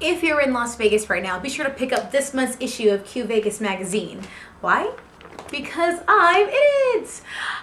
If you're in Las Vegas right now, be sure to pick up this month's issue of QVegas Magazine. Why? Because I'm in it!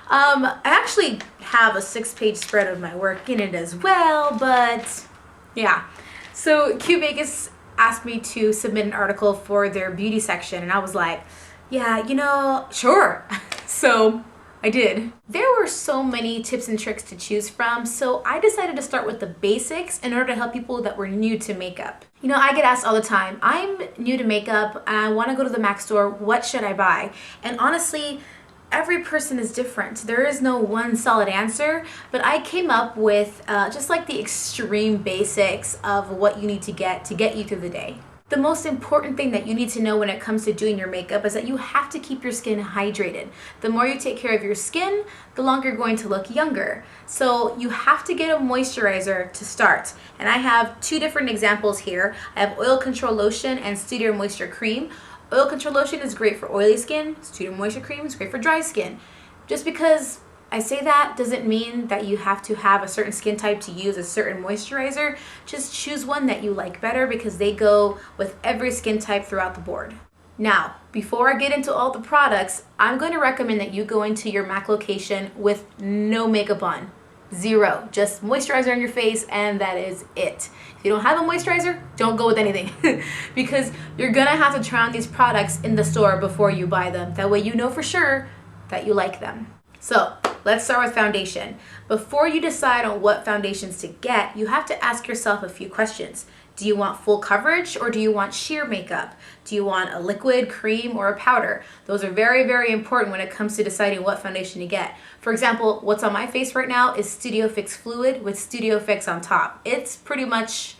I actually have a 6-page spread of my work in it as well, but yeah. So QVegas asked me to submit an article for their beauty section, and I was like, yeah, you know, sure. So I did. There were so many tips and tricks to choose from, so I decided to start with the basics in order to help people that were new to makeup. You know, I get asked all the time, I'm new to makeup and I want to go to the MAC store, what should I buy? And honestly, every person is different. There is no one solid answer, but I came up with just like the extreme basics of what you need to get you through the day. The most important thing that you need to know when it comes to doing your makeup is that you have to keep your skin hydrated. The more you take care of your skin, the longer you're going to look younger. So you have to get a moisturizer to start. And I have 2 different examples here. I have Oil Control Lotion and Studio Moisture Cream. Oil Control Lotion is great for oily skin. Studio Moisture Cream is great for dry skin. Just because I say that doesn't mean that you have to have a certain skin type to use a certain moisturizer. Just choose one that you like better because they go with every skin type throughout the board. Now, before I get into all the products, I'm going to recommend that you go into your MAC location with no makeup on. 0. Just moisturizer on your face and that is it. If you don't have a moisturizer, don't go with anything because you're gonna have to try on these products in the store before you buy them. That way you know for sure that you like them. So let's start with foundation. Before you decide on what foundations to get, you have to ask yourself a few questions. Do you want full coverage or do you want sheer makeup? Do you want a liquid, cream, or a powder? Those are very, very important when it comes to deciding what foundation to get. For example, what's on my face right now is Studio Fix Fluid with Studio Fix on top. It's pretty much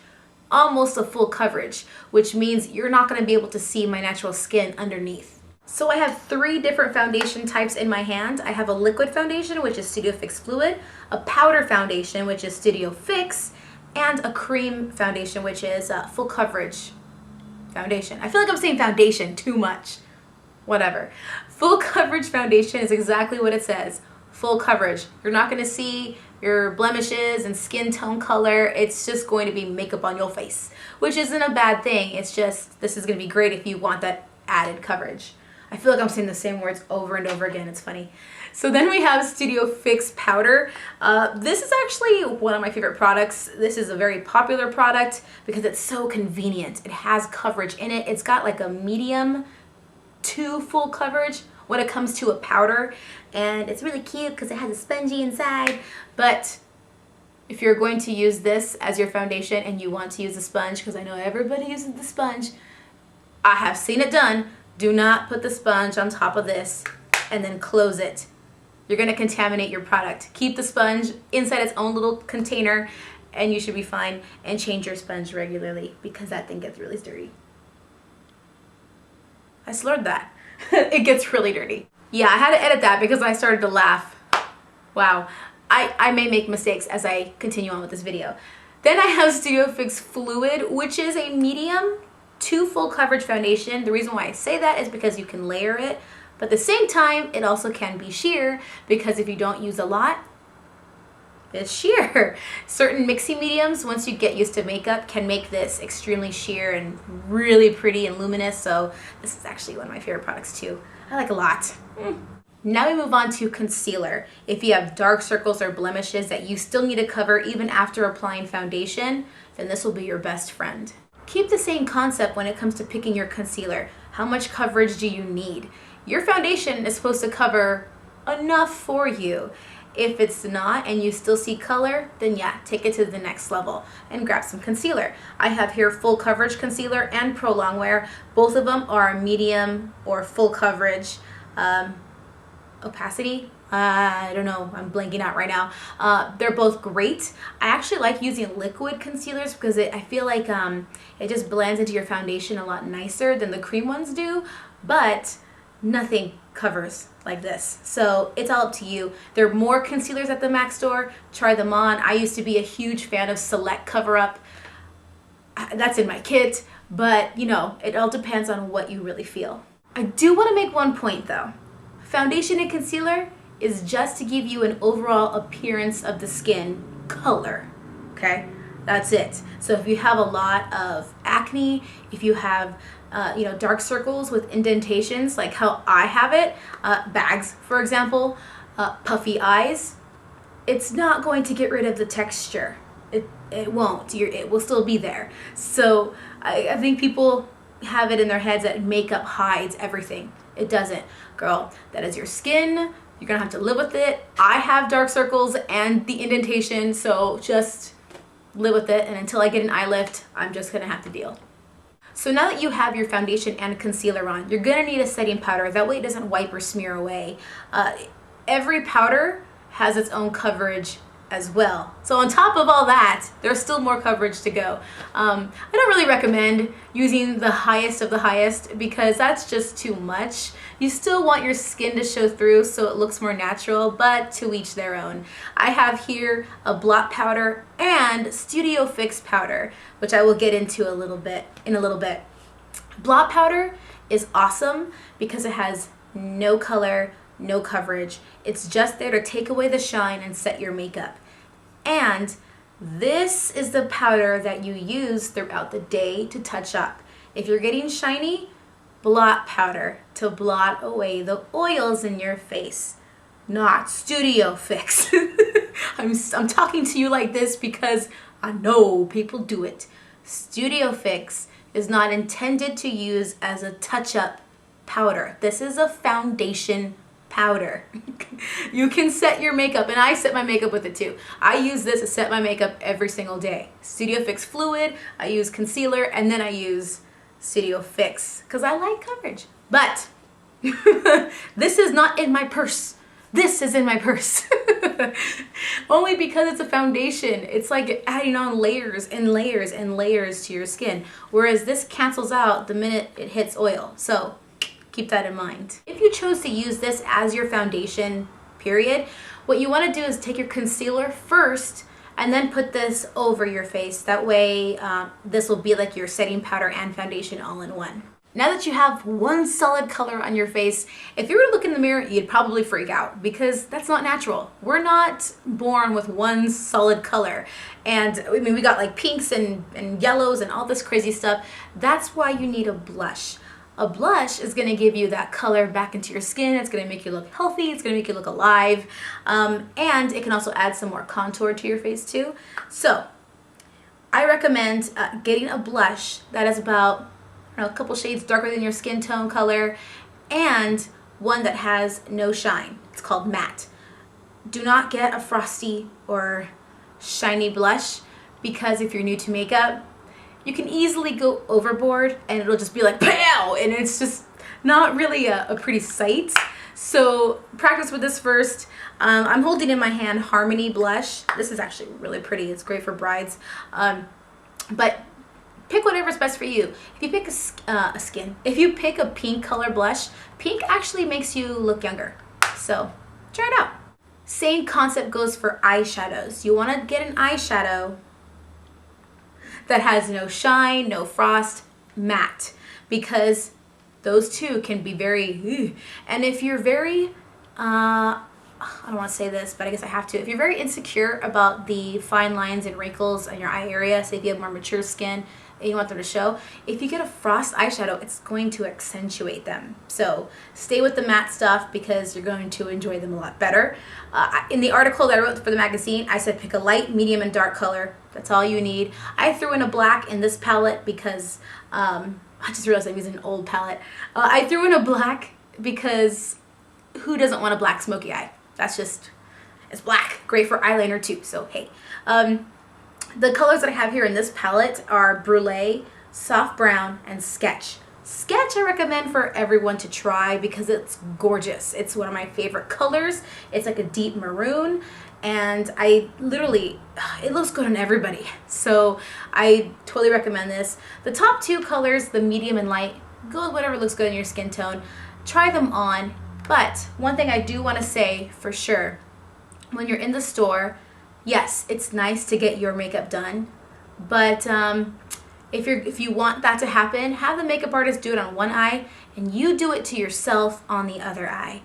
almost a full coverage, which means you're not gonna be able to see my natural skin underneath. So I have 3 different foundation types in my hand. I have a liquid foundation, which is Studio Fix Fluid, a powder foundation, which is Studio Fix, and a cream foundation, which is full coverage foundation. I feel like I'm saying foundation too much. Whatever. Full coverage foundation is exactly what it says. Full coverage. You're not going to see your blemishes and skin tone color. It's just going to be makeup on your face, which isn't a bad thing. It's just, this is going to be great if you want that added coverage. I feel like I'm saying the same words over and over again. It's funny. So then we have Studio Fix Powder. This is actually one of my favorite products. This is a very popular product because it's so convenient. It has coverage in it. It's got like a medium to full coverage when it comes to a powder. And it's really cute because it has a spongy inside. But if you're going to use this as your foundation and you want to use a sponge, because I know everybody uses the sponge, I have seen it done. Do not put the sponge on top of this and then close it. You're going to contaminate your product. Keep the sponge inside its own little container and you should be fine, and change your sponge regularly because that thing gets really dirty. I slurred that. It gets really dirty. Yeah, I had to edit that because I started to laugh. Wow. I may make mistakes as I continue on with this video. Then I have Studio Fix Fluid, which is a medium to full coverage foundation. The reason why I say that is because you can layer it, but at the same time, it also can be sheer because if you don't use a lot, it's sheer. Certain mixing mediums, once you get used to makeup, can make this extremely sheer and really pretty and luminous. So this is actually one of my favorite products too. I like a lot. Now we move on to concealer. If you have dark circles or blemishes that you still need to cover even after applying foundation, then this will be your best friend. Keep the same concept when it comes to picking your concealer. How much coverage do you need? Your foundation is supposed to cover enough for you. If it's not and you still see color, then yeah, take it to the next level and grab some concealer. I have here full coverage concealer and Pro Longwear. Both of them are medium or full coverage. Opacity, I don't know, I'm blanking out right now. They're both great. I actually like using liquid concealers because I feel like it just blends into your foundation a lot nicer than the cream ones do, but nothing covers like this. So it's all up to you. There are more concealers at the MAC store. Try them on. I used to be a huge fan of Select Cover Up. That's in my kit, but you know, it all depends on what you really feel. I do want to make one point though. Foundation and concealer is just to give you an overall appearance of the skin color, okay? That's it. So if you have a lot of acne, if you have dark circles with indentations like how I have it, bags for example, puffy eyes, it's not going to get rid of the texture. It won't. It will still be there. So I think people have it in their heads that makeup hides everything. It doesn't. Girl, that is your skin. You're gonna have to live with it. I have dark circles and the indentation, so just live with it. And until I get an eye lift, I'm just gonna have to deal. So now that you have your foundation and concealer on, you're gonna need a setting powder. That way it doesn't wipe or smear away. Every powder has its own coverage as well. So on top of all that, there's still more coverage to go. I don't really recommend using the highest of the highest because that's just too much. You still want your skin to show through so it looks more natural, but to each their own. I have here a blot powder and Studio Fix powder, which I will get into in a little bit. Blot powder is awesome because it has no color, no coverage. It's just there to take away the shine and set your makeup. And this is the powder that you use throughout the day to touch up. If you're getting shiny, blot powder to blot away the oils in your face, not Studio Fix. I'm talking to you like this because I know people do it. Studio Fix is not intended to use as a touch-up powder. This is a foundation powder. You can set your makeup, and I set my makeup with it too. I use this to set my makeup every single day. Studio Fix Fluid, I use concealer, and then I use Studio Fix because I like coverage. But this is not in my purse. This is in my purse. Only because it's a foundation. It's like adding on layers and layers and layers to your skin, whereas this cancels out the minute it hits oil. So keep that in mind. If you chose to use this as your foundation, period, what you want to do is take your concealer first and then put this over your face. That way, this will be like your setting powder and foundation all in one. Now that you have one solid color on your face, if you were to look in the mirror, you'd probably freak out because that's not natural. We're not born with one solid color. And I mean, we got like pinks and yellows and all this crazy stuff. That's why you need a blush. A blush is going to give you that color back into your skin. It's going to make you look healthy. It's going to make you look alive. And it can also add some more contour to your face too. So I recommend getting a blush that is about a couple shades darker than your skin tone color and one that has no shine. It's called matte. Do not get a frosty or shiny blush because if you're new to makeup, you can easily go overboard and it'll just be like pow, and it's just not really a pretty sight. So practice with this first. I'm holding in my hand Harmony blush. This is actually really pretty. It's great for brides. But pick whatever's best for you. If you pick if you pick a pink color blush, pink actually makes you look younger. So try it out. Same concept goes for eyeshadows. You want to get an eyeshadow that has no shine, no frost, matte, because those two can be very, and if you're very, I don't want to say this, but I guess I have to. If you're very insecure about the fine lines and wrinkles in your eye area, say if you have more mature skin and you want them to show, if you get a frost eyeshadow, it's going to accentuate them. So stay with the matte stuff because you're going to enjoy them a lot better. In the article that I wrote for the magazine, I said pick a light, medium, and dark color. That's all you need. I threw in a black in this palette because I just realized I'm using an old palette. I threw in a black because who doesn't want a black smoky eye? That's just, it's black. Great for eyeliner too, so hey. The colors that I have here in this palette are Brulee, Soft Brown, and Sketch. Sketch I recommend for everyone to try because it's gorgeous. It's one of my favorite colors. It's like a deep maroon, and it looks good on everybody. So I totally recommend this. The top two colors, the medium and light, go with whatever looks good in your skin tone. Try them on, but one thing I do want to say for sure, when you're in the store, yes, it's nice to get your makeup done, but if you want that to happen, have the makeup artist do it on one eye and you do it to yourself on the other eye.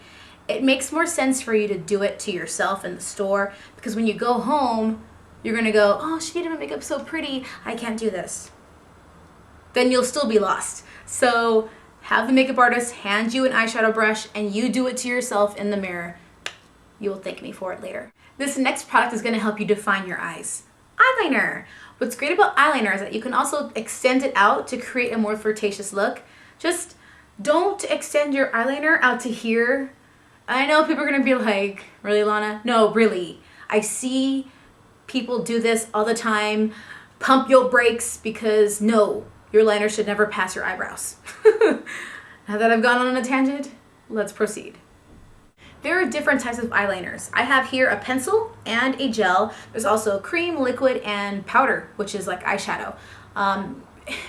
It makes more sense for you to do it to yourself in the store because when you go home, you're gonna go, oh, she did my makeup so pretty, I can't do this. Then you'll still be lost. So have the makeup artist hand you an eyeshadow brush and you do it to yourself in the mirror. You will thank me for it later. This next product is gonna help you define your eyes. Eyeliner. What's great about eyeliner is that you can also extend it out to create a more flirtatious look. Just don't extend your eyeliner out to here. I know people are gonna be like, really, Lana? No, really. I see people do this all the time. Pump your brakes, because no, your liner should never pass your eyebrows. Now that I've gone on a tangent, let's proceed. There are different types of eyeliners. I have here a pencil and a gel. There's also cream, liquid, and powder, which is like eyeshadow.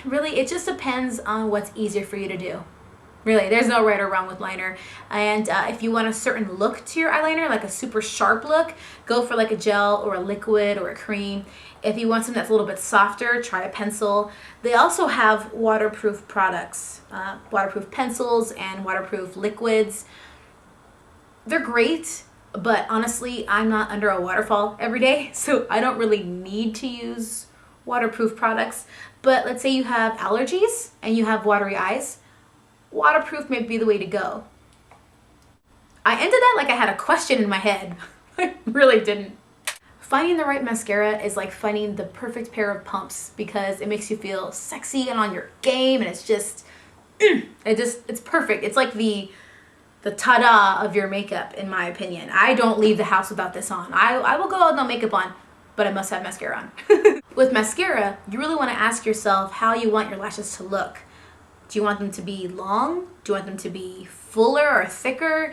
Really, it just depends on what's easier for you to do. Really, there's no right or wrong with liner. And if you want a certain look to your eyeliner, like a super sharp look, go for like a gel or a liquid or a cream. If you want something that's a little bit softer, try a pencil. They also have waterproof products, waterproof pencils and waterproof liquids. They're great, but honestly, I'm not under a waterfall every day, so I don't really need to use waterproof products. But let's say you have allergies and you have watery eyes, waterproof may be the way to go. I ended that like I had a question in my head. I really didn't. Finding the right mascara is like finding the perfect pair of pumps, because it makes you feel sexy and on your game, and it's perfect. It's like the ta-da of your makeup, in my opinion. I don't leave the house without this on. I will go out with no makeup on, but I must have mascara on. With mascara, you really want to ask yourself how you want your lashes to look. Do you want them to be long? Do you want them to be fuller or thicker?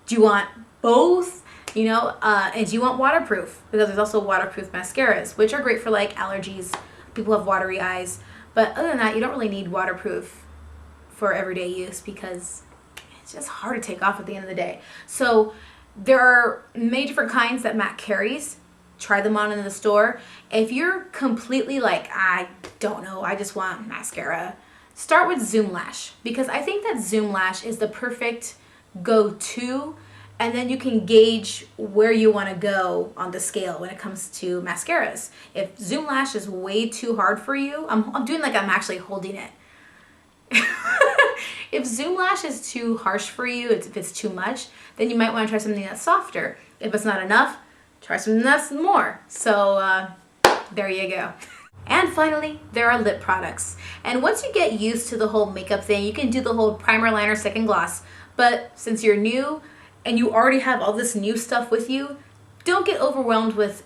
Do you want both? You know, and do you want waterproof? Because there's also waterproof mascaras, which are great for like allergies. People have watery eyes. But other than that, you don't really need waterproof for everyday use, because it's just hard to take off at the end of the day. So there are many different kinds that MAC carries. Try them on in the store. If you're completely like, I don't know, I just want mascara, start with Zoom Lash, because I think that Zoom Lash is the perfect go-to, and then you can gauge where you want to go on the scale when it comes to mascaras. If Zoom Lash is way too hard for you, I'm doing like I'm actually holding it. If Zoom Lash is too harsh for you, if it's too much, then you might want to try something that's softer. If it's not enough, try something that's more. So there you go. And finally, there are lip products. And once you get used to the whole makeup thing, you can do the whole primer, liner, second gloss. But since you're new and you already have all this new stuff with you, don't get overwhelmed with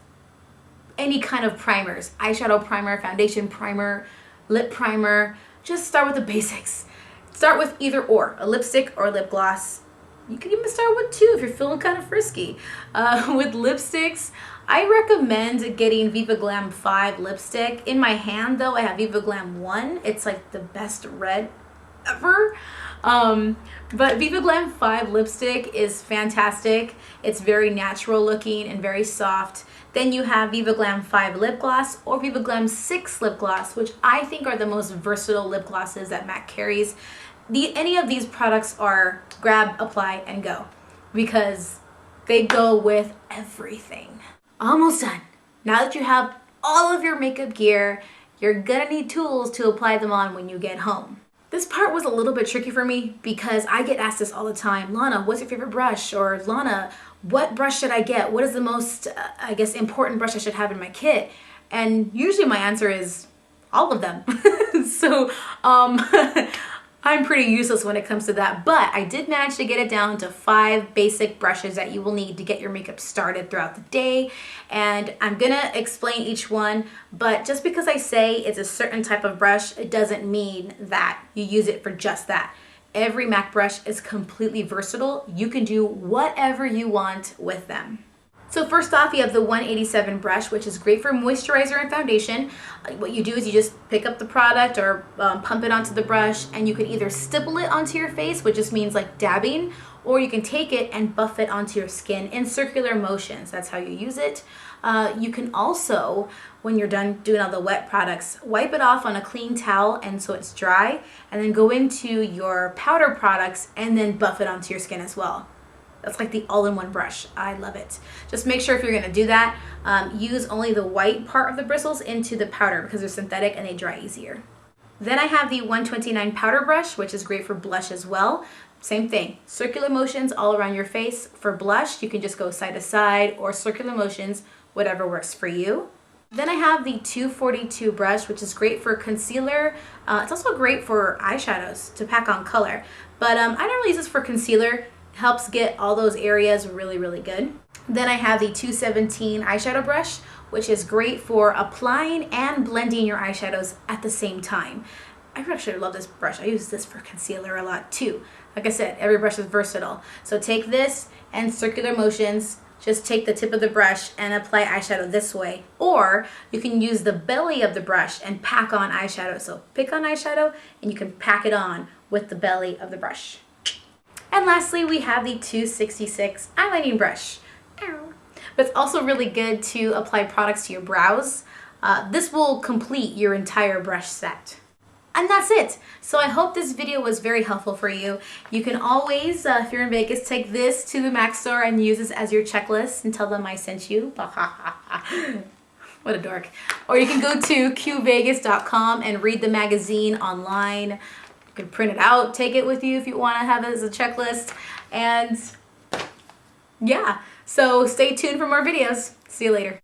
any kind of primers. Eyeshadow primer, foundation primer, lip primer. Just start with the basics. Start with either or, a lipstick or a lip gloss. You can even start with two if you're feeling kind of frisky. With lipsticks, I recommend getting Viva Glam 5 lipstick. In my hand though, I have Viva Glam 1. It's like the best red ever. But Viva Glam 5 lipstick is fantastic. It's very natural looking and very soft. Then you have Viva Glam 5 lip gloss or Viva Glam 6 lip gloss, which I think are the most versatile lip glosses that MAC carries. Any of these products are grab, apply, and go, because they go with everything. Almost done. Now that you have all of your makeup gear, you're gonna need tools to apply them on when you get home. This part was a little bit tricky for me because I get asked this all the time. Lana, what's your favorite brush? Or Lana, what brush should I get? What is the most, I guess, important brush I should have in my kit? And usually my answer is all of them. So I'm pretty useless when it comes to that, but I did manage to get it down to 5 basic brushes that you will need to get your makeup started throughout the day. And I'm gonna explain each one, but just because I say it's a certain type of brush, it doesn't mean that you use it for just that. Every MAC brush is completely versatile. You can do whatever you want with them. So first off, you have the 187 brush, which is great for moisturizer and foundation. What you do is you just pick up the product or pump it onto the brush, and you can either stipple it onto your face, which just means like dabbing, or you can take it and buff it onto your skin in circular motions. That's how you use it. You can also, when you're done doing all the wet products, wipe it off on a clean towel and so it's dry, and then go into your powder products and then buff it onto your skin as well. That's like the all-in-one brush. I love it. Just make sure if you're gonna do that, use only the white part of the bristles into the powder because they're synthetic and they dry easier. Then I have the 129 powder brush, which is great for blush as well. Same thing, circular motions all around your face. For blush, you can just go side to side or circular motions, whatever works for you. Then I have the 242 brush, which is great for concealer. It's also great for eyeshadows to pack on color. But I don't really use this for concealer. It helps get all those areas really, really good. Then I have the 217 eyeshadow brush, which is great for applying and blending your eyeshadows at the same time. I actually love this brush. I use this for concealer a lot too. Like I said, every brush is versatile. So take this and circular motions. Just take the tip of the brush and apply eyeshadow this way. Or you can use the belly of the brush and pack on eyeshadow. So pick on eyeshadow and you can pack it on with the belly of the brush. And lastly, we have the 266 eyelining brush. But it's also really good to apply products to your brows. This will complete your entire brush set. And that's it. So I hope this video was very helpful for you. You can always, if you're in Vegas, take this to the Mac store and use this as your checklist and tell them I sent you. What a dork. Or you can go to QVegas.com and read the magazine online. You can print it out, take it with you if you want to have it as a checklist. And yeah, so stay tuned for more videos. See you later.